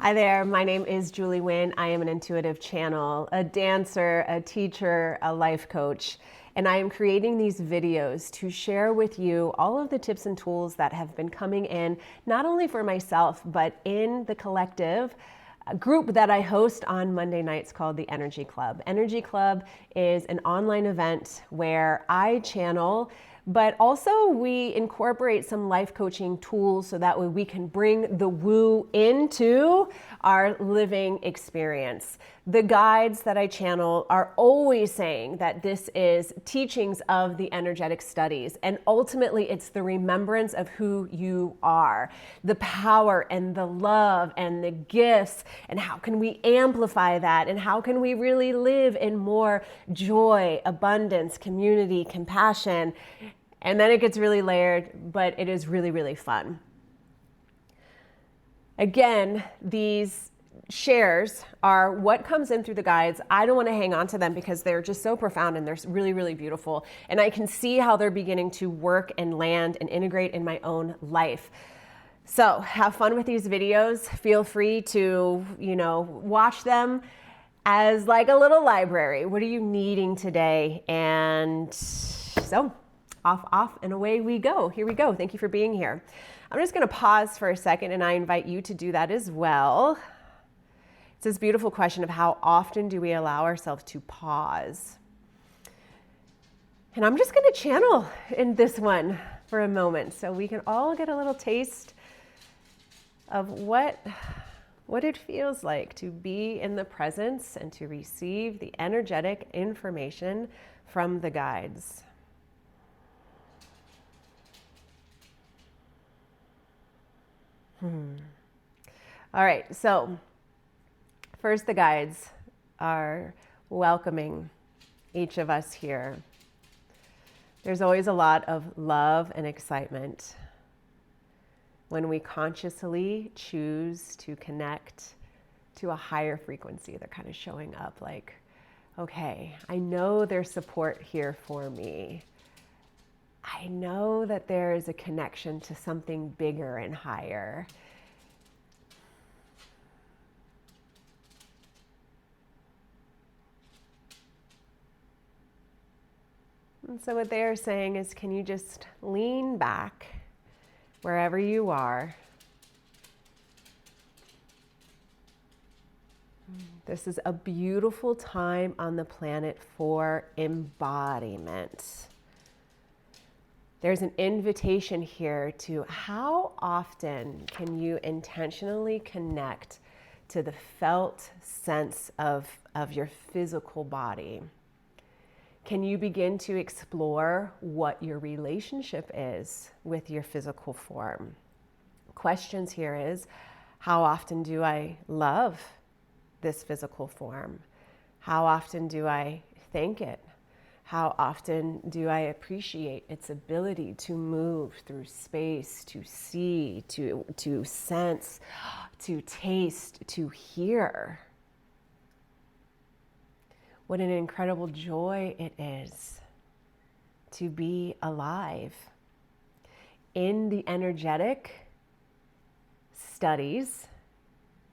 Hi there, my name is Julie Nguyen. I am an intuitive channel, a dancer, a teacher, a life coach, and I am creating these videos to share with you all of the tips and tools that have been coming in, not only for myself, but in the collective group that I host on Monday nights called the Energy Club. Energy Club is an online event where I channel, but also we incorporate some life coaching tools so that way we can bring the woo into our living experience. The guides that I channel are always saying that this is teachings of the energetic studies, and ultimately it's the remembrance of who you are, the power and the love and the gifts, and how can we amplify that, and how can we really live in more joy, abundance, community, compassion. And then it gets really layered, but it is really, really fun. Again, these shares are what comes in through the guides. I don't want to hang on to them because they're just so profound and they're really, really beautiful. And I can see how they're beginning to work and land and integrate in my own life. So have fun with these videos. Feel free to, watch them as like a little library. What are you needing today? And so off, and away we go. Here we go. Thank you for being here. I'm just going to pause for a second, and I invite you to do that as well. It's this beautiful question of how often do we allow ourselves to pause? And I'm just going to channel in this one for a moment so we can all get a little taste of what it feels like to be in the presence and to receive the energetic information from the guides. All right, so first the guides are welcoming each of us here. There's always a lot of love and excitement when we consciously choose to connect to a higher frequency. They're kind of showing up like, okay, I know there's support here for me. I know that there is a connection to something bigger and higher. And so what they're saying is, can you just lean back wherever you are? This is a beautiful time on the planet for embodiment. There's an invitation here to how often can you intentionally connect to the felt sense of your physical body? Can you begin to explore what your relationship is with your physical form? Questions here is, how often do I love this physical form? How often do I thank it? How often do I appreciate its ability to move through space, to see, to sense, to taste, to hear? What an incredible joy it is to be alive. In the energetic studies,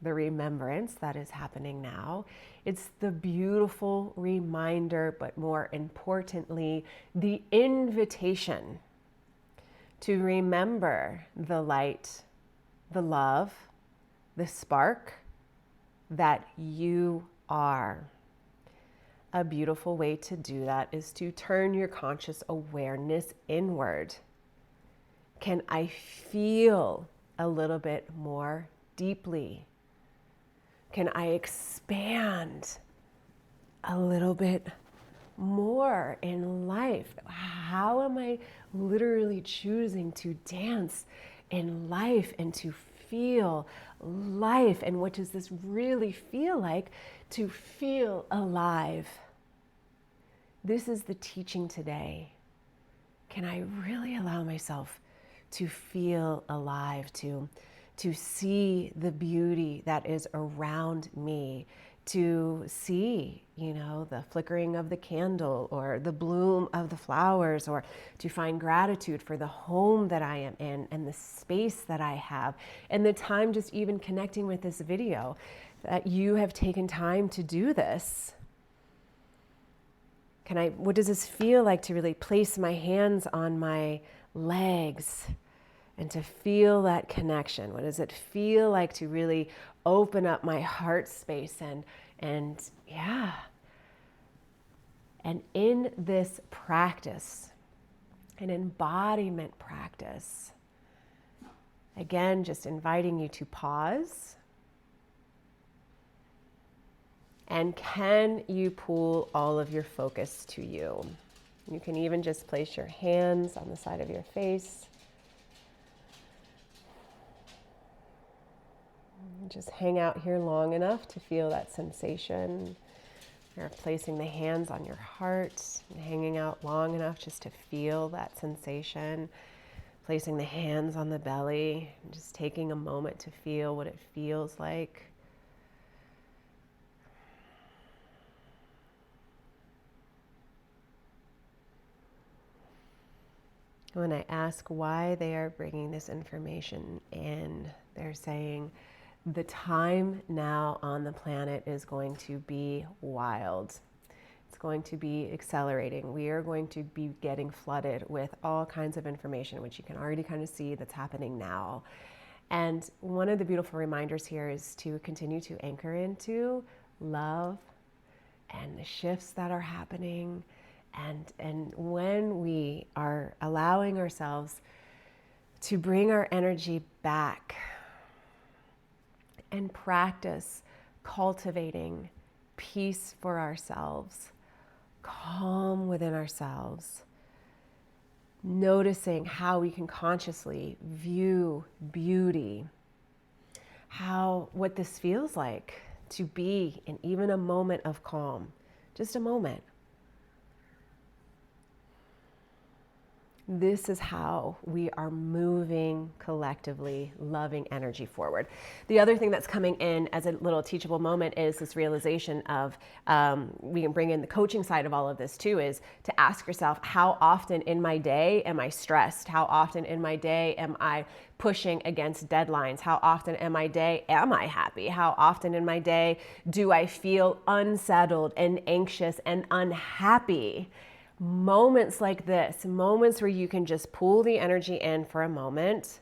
the remembrance that is happening now, it's the beautiful reminder, but more importantly, the invitation to remember the light, the love, the spark that you are. A beautiful way to do that is to turn your conscious awareness inward. Can I feel a little bit more deeply? Can I expand a little bit more in life? How am I literally choosing to dance in life and to feel life? And what does this really feel like to feel alive? This is the teaching today. Can I really allow myself to feel alive, to see the beauty that is around me, to see, the flickering of the candle or the bloom of the flowers, or to find gratitude for the home that I am in and the space that I have, and the time just even connecting with this video, that you have taken time to do this. What does this feel like to really place my hands on my legs and to feel that connection? What does it feel like to really open up my heart space and in this practice, an embodiment practice, again, just inviting you to pause. And can you pull all of your focus to you? You can even just place your hands on the side of your face. Just hang out here long enough to feel that sensation. You're placing the hands on your heart and hanging out long enough just to feel that sensation. Placing the hands on the belly and just taking a moment to feel what it feels like. When I ask why they are bringing this information in, they're saying the time now on the planet is going to be wild. It's going to be accelerating. We are going to be getting flooded with all kinds of information, which you can already kind of see that's happening now. And one of the beautiful reminders here is to continue to anchor into love and the shifts that are happening. And when we are allowing ourselves to bring our energy back and practice cultivating peace for ourselves, calm within ourselves, noticing how we can consciously view beauty, what this feels like to be in even a moment of calm, just a moment. This is how we are moving collectively, loving energy forward. The other thing that's coming in as a little teachable moment is this realization of, we can bring in the coaching side of all of this too, is to ask yourself, how often in my day am I stressed? How often in my day am I pushing against deadlines? How often in my day am I happy? How often in my day do I feel unsettled and anxious and unhappy? Moments like this, moments where you can just pull the energy in for a moment,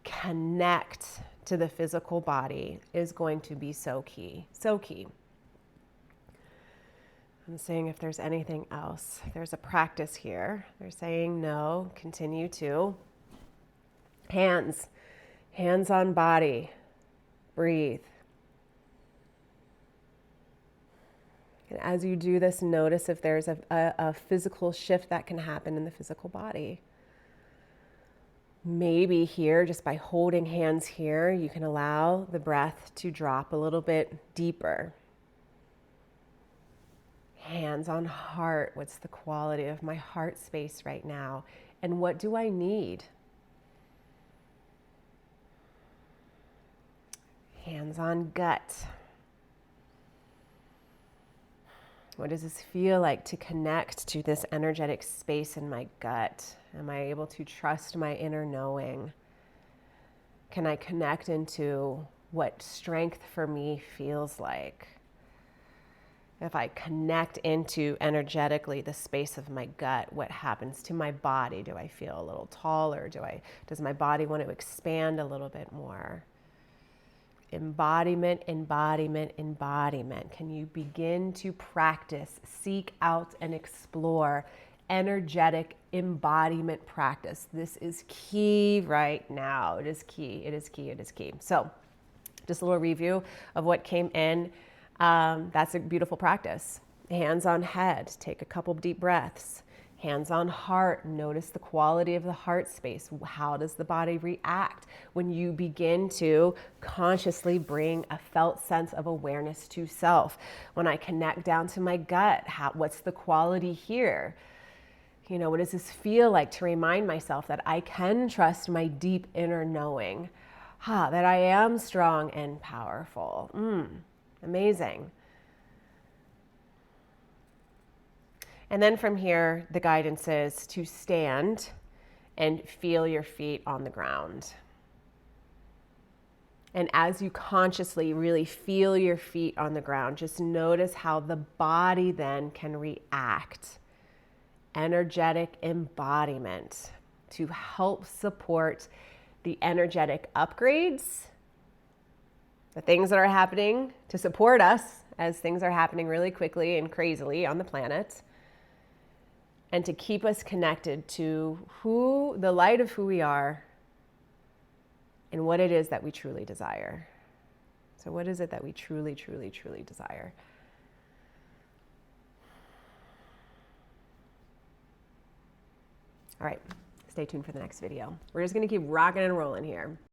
connect to the physical body, is going to be so key, so key. I'm saying if there's anything else, there's a practice here. They're saying no, continue to. Hands on body, breathe. And as you do this, notice if there's a physical shift that can happen in the physical body. Maybe here, just by holding hands here, you can allow the breath to drop a little bit deeper. Hands on heart. What's the quality of my heart space right now? And what do I need? Hands on gut. What does this feel like to connect to this energetic space in my gut? Am I able to trust my inner knowing? Can I connect into what strength for me feels like? If I connect into energetically the space of my gut, what happens to my body? Do I feel a little taller? Does my body want to expand a little bit more? Embodiment, embodiment, embodiment. Can you begin to practice, seek out and explore energetic embodiment practice? This is key right now. It is key, it is key, it is key. So just a little review of what came in. That's a beautiful practice. Hands on head, take a couple deep breaths. Hands on heart, notice the quality of the heart space. How does the body react when you begin to consciously bring a felt sense of awareness to self? When I connect down to my gut, what's the quality here? What does this feel like to remind myself that I can trust my deep inner knowing, that I am strong and powerful. Amazing. And then from here, the guidance is to stand and feel your feet on the ground. And as you consciously really feel your feet on the ground, just notice how the body then can react. Energetic embodiment to help support the energetic upgrades, the things that are happening to support us as things are happening really quickly and crazily on the planet, and to keep us connected to the light of who we are and what it is that we truly desire. So what is it that we truly, truly, truly desire? All right, stay tuned for the next video. We're just gonna keep rocking and rolling here.